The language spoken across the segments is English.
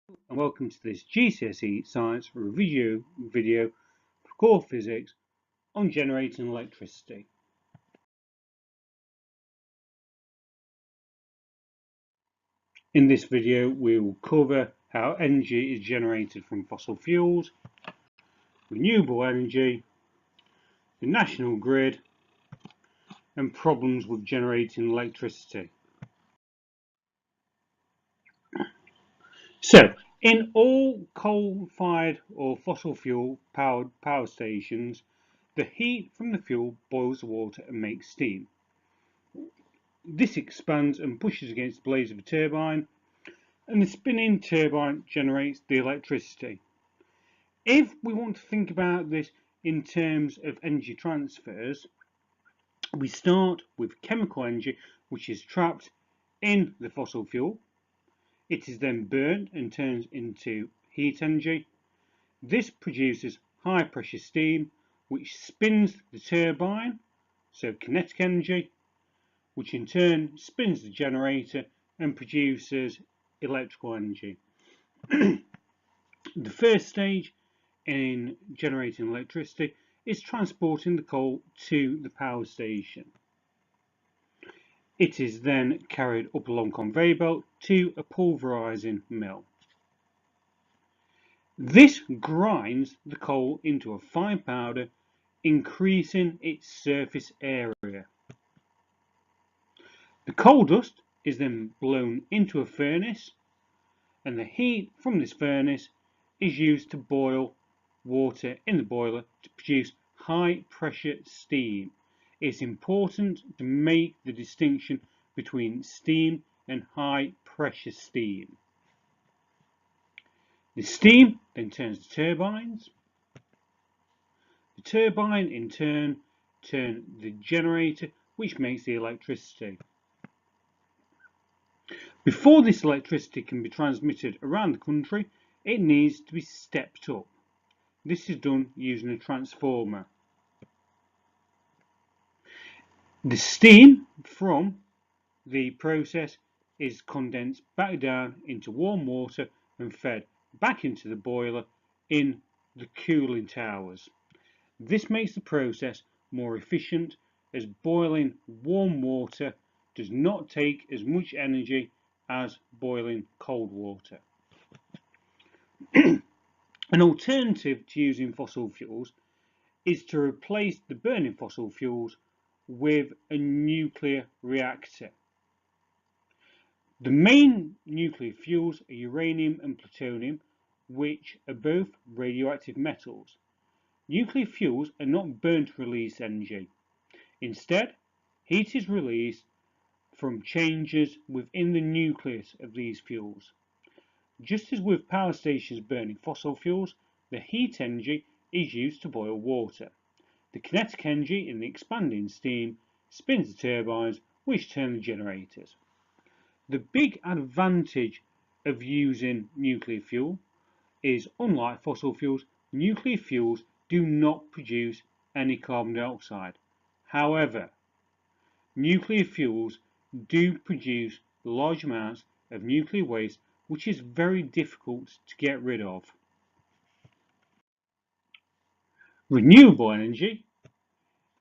and welcome to this GCSE Science review video for core physics on generating electricity. In this video we will cover how energy is generated from fossil fuels, renewable energy, the national grid and problems with generating electricity. So, in all coal-fired or fossil fuel powered power stations, the heat from the fuel boils the water and makes steam. This expands and pushes against the blades of a turbine, and the spinning turbine generates the electricity. If we want to think about this in terms of energy transfers, we start with chemical energy, which is trapped in the fossil fuel. It is then burnt and turns into heat energy. This produces high pressure steam, which spins the turbine, so kinetic energy, which in turn spins the generator and produces electrical energy. The first stage in generating electricity is transporting the coal to the power station. It is then carried up a long conveyor belt to a pulverizing mill. This grinds the coal into a fine powder, increasing its surface area. The coal dust is then blown into a furnace, and the heat from this furnace is used to boil water in the boiler to produce high pressure steam. It's important to make the distinction between steam and high pressure steam. The steam then turns to turbines. The turbine in turn turns the generator, which makes the electricity. Before this electricity can be transmitted around the country, it needs to be stepped up. This is done using a transformer. The steam from the process is condensed back down into warm water and fed back into the boiler in the cooling towers. This makes the process more efficient, as boiling warm water does not take as much energy as boiling cold water. An alternative to using fossil fuels is to replace the burning fossil fuels with a nuclear reactor. The main nuclear fuels are uranium and plutonium, which are both radioactive metals. Nuclear fuels are not burnt to release energy. Instead, heat is released from changes within the nucleus of these fuels. Just as with power stations burning fossil fuels, the heat energy is used to boil water. The kinetic energy in the expanding steam spins the turbines, which turn the generators. The big advantage of using nuclear fuel is, unlike fossil fuels, nuclear fuels do not produce any carbon dioxide. However, nuclear fuels do produce large amounts of nuclear waste, which is very difficult to get rid of. Renewable energy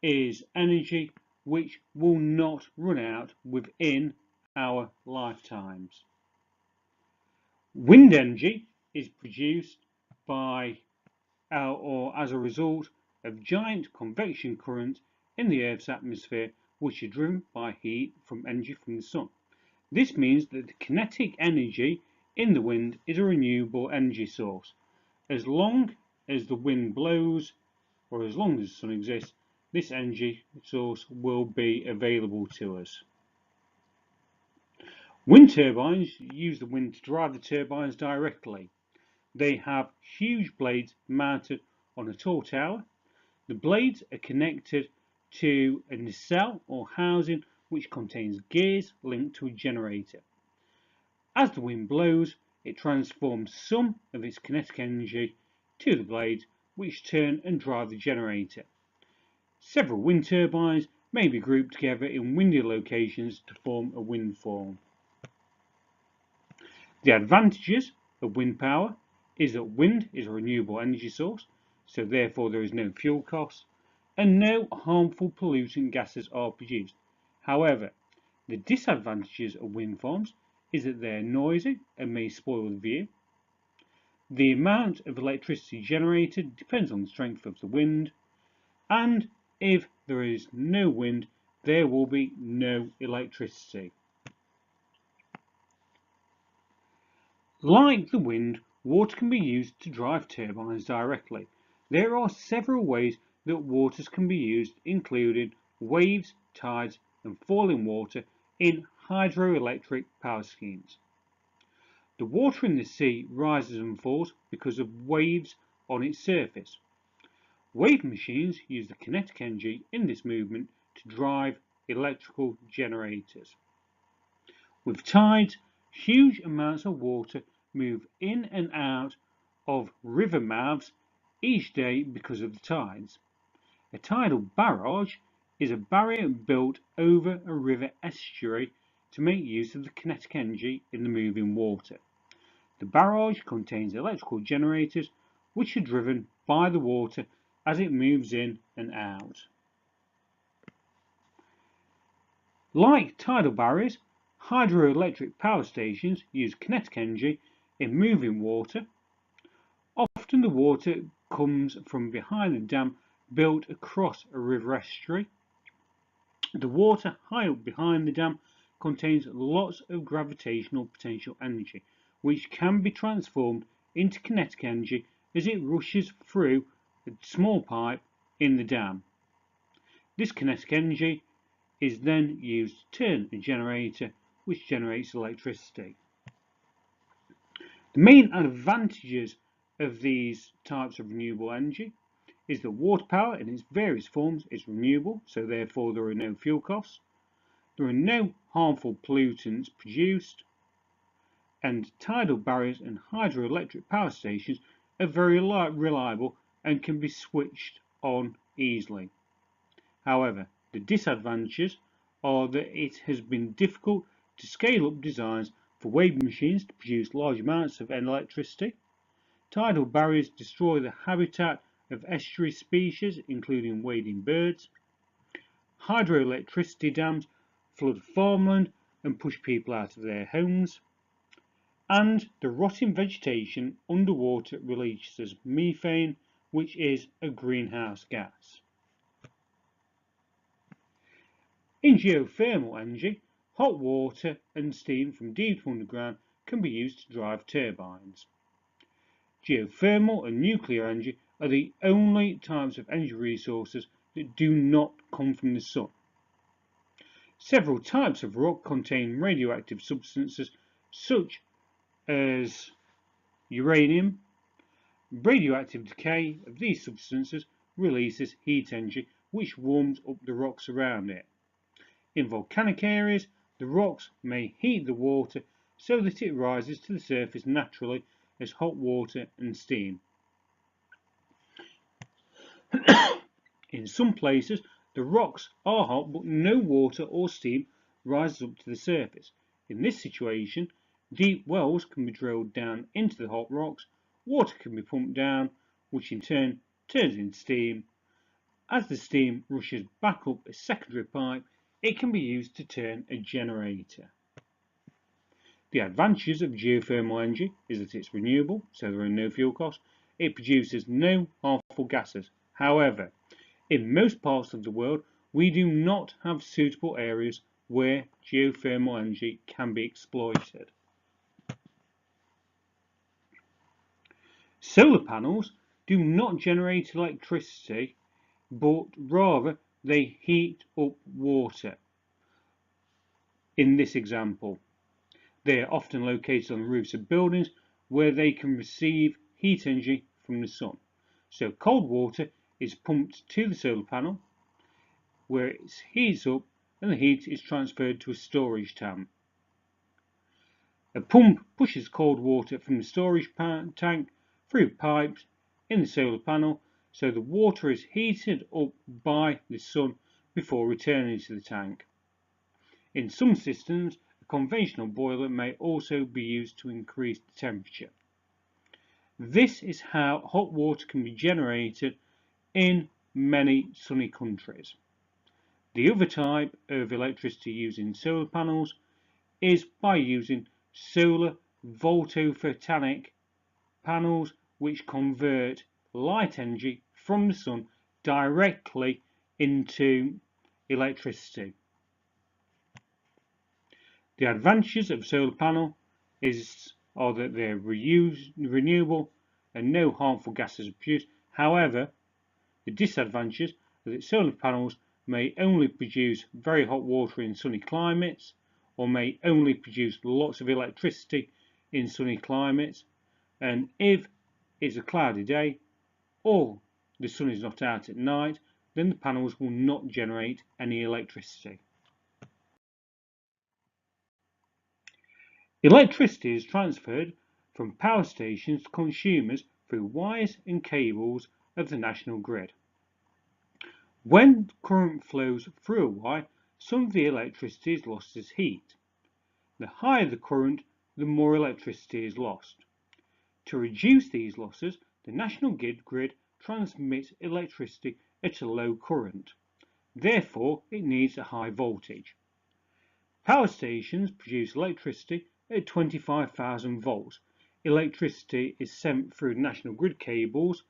is energy which will not run out within our lifetimes. Wind energy is produced by or as a result of giant convection currents in the Earth's atmosphere, which are driven by heat from energy from the sun. This means that the kinetic energy in the wind is a renewable energy source. As long as the wind blows, or as long as the sun exists, this energy source will be available to us. Wind turbines use the wind to drive the turbines directly. They have huge blades mounted on a tall tower. The blades are connected to a nacelle or housing which contains gears linked to a generator. As the wind blows, it transforms some of its kinetic energy to the blades, which turn and drive the generator. Several wind turbines may be grouped together in windy locations to form a wind farm. The advantages of wind power is that wind is a renewable energy source, so therefore there is no fuel cost, and no harmful pollutant gases are produced. However, the disadvantages of wind farms is that they are noisy and may spoil the view. The amount of electricity generated depends on the strength of the wind, and if there is no wind, there will be no electricity. Like the wind, water can be used to drive turbines directly. There are several ways that water can be used, including waves, tides, and falling water in hydroelectric power schemes. The water in the sea rises and falls because of waves on its surface. Wave machines use the kinetic energy in this movement to drive electrical generators. With tides, huge amounts of water move in and out of river mouths each day because of the tides. A tidal barrage is a barrier built over a river estuary to make use of the kinetic energy in the moving water. The barrage contains electrical generators which are driven by the water as it moves in and out. Like tidal barriers, hydroelectric power stations use kinetic energy in moving water. Often the water comes from behind a dam built across a river estuary. The water high up behind the dam contains lots of gravitational potential energy, which can be transformed into kinetic energy as it rushes through a small pipe in the dam. This kinetic energy is then used to turn a generator which generates electricity. The main advantages of these types of renewable energy is that water power in its various forms is renewable, so therefore there are no fuel costs. There are no harmful pollutants produced, and tidal barriers and hydroelectric power stations are very reliable and can be switched on easily. However, the disadvantages are that it has been difficult to scale up designs for wave machines to produce large amounts of electricity. Tidal barriers destroy the habitat of estuary species, including wading birds. Hydroelectricity dams flood farmland and push people out of their homes. And the rotting vegetation underwater releases methane, which is a greenhouse gas. In geothermal energy, hot water and steam from deep underground can be used to drive turbines. Geothermal and nuclear energy are the only types of energy resources that do not come from the sun. Several types of rock contain radioactive substances such as uranium. Radioactive decay of these substances releases heat energy which warms up the rocks around it. In volcanic areas, the rocks may heat the water so that it rises to the surface naturally as hot water and steam. In some places, the rocks are hot but no water or steam rises up to the surface. In this situation, deep wells can be drilled down into the hot rocks, water can be pumped down, which in turn turns into steam. As the steam rushes back up a secondary pipe, it can be used to turn a generator. The advantages of geothermal energy is that it's renewable, so there are no fuel costs. It produces no harmful gases. However, in most parts of the world, we do not have suitable areas where geothermal energy can be exploited. Solar panels do not generate electricity, but rather they heat up water. In this example, they are often located on the roofs of buildings where they can receive heat energy from the sun. So cold water is pumped to the solar panel where it heats up and the heat is transferred to a storage tank. A pump pushes cold water from the storage tank through pipes in the solar panel, so the water is heated up by the sun before returning to the tank. In some systems, a conventional boiler may also be used to increase the temperature. This is how hot water can be generated in many sunny countries. The other type of electricity using solar panels is by using solar photovoltaic panels which convert light energy from the sun directly into electricity. The advantages of a solar panel are that they're renewable and no harmful gases are produced. However, the disadvantages are that solar panels may only produce very hot water in sunny climates, or may only produce lots of electricity in sunny climates, and if it's a cloudy day or the sun is not out at night, then the panels will not generate any electricity. Electricity is transferred from power stations to consumers through wires and cables of the national grid. When current flows through a wire, some of the electricity is lost as heat. The higher the current, the more electricity is lost. To reduce these losses, the national grid transmits electricity at a low current. Therefore, it needs a high voltage. Power stations produce electricity at 25,000 volts. Electricity is sent through national grid cables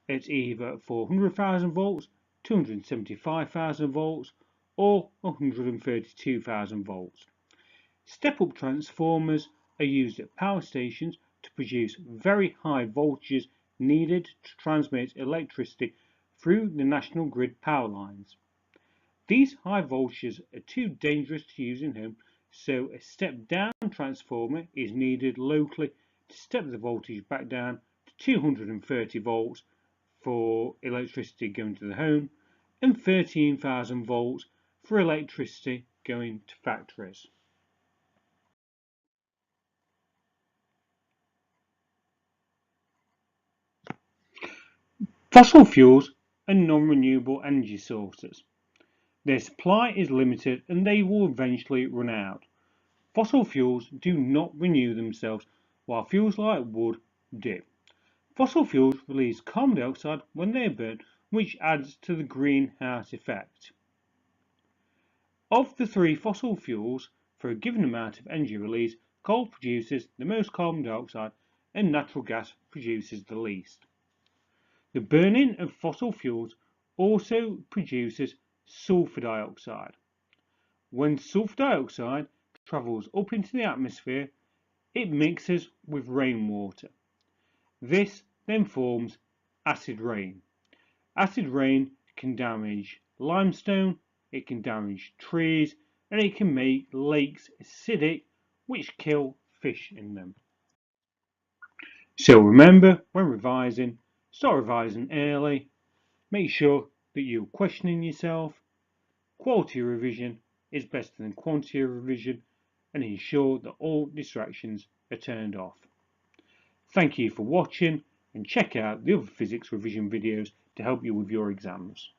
at either 400,000 volts, 275,000 volts, or 132,000 volts. Step-up transformers are used at power stations to produce very high voltages needed to transmit electricity through the national grid power lines. These high voltages are too dangerous to use in home, so a step-down transformer is needed locally to step the voltage back down to 230 volts for electricity going to the home and 13,000 volts for electricity going to factories. Fossil fuels are non-renewable energy sources. Their supply is limited and they will eventually run out. Fossil fuels do not renew themselves, while fuels like wood do. Fossil fuels release carbon dioxide when they are burnt, which adds to the greenhouse effect. Of the three fossil fuels, for a given amount of energy release, coal produces the most carbon dioxide and natural gas produces the least. The burning of fossil fuels also produces sulfur dioxide. When sulfur dioxide travels up into the atmosphere, it mixes with rainwater. This then forms acid rain. Acid rain can damage limestone, it can damage trees, and it can make lakes acidic, which kill fish in them. So remember, when revising, start revising early. Make sure that you're questioning yourself. Quality revision is better than quantity revision, and ensure that all distractions are turned off. Thank you for watching, and check out the other physics revision videos to help you with your exams.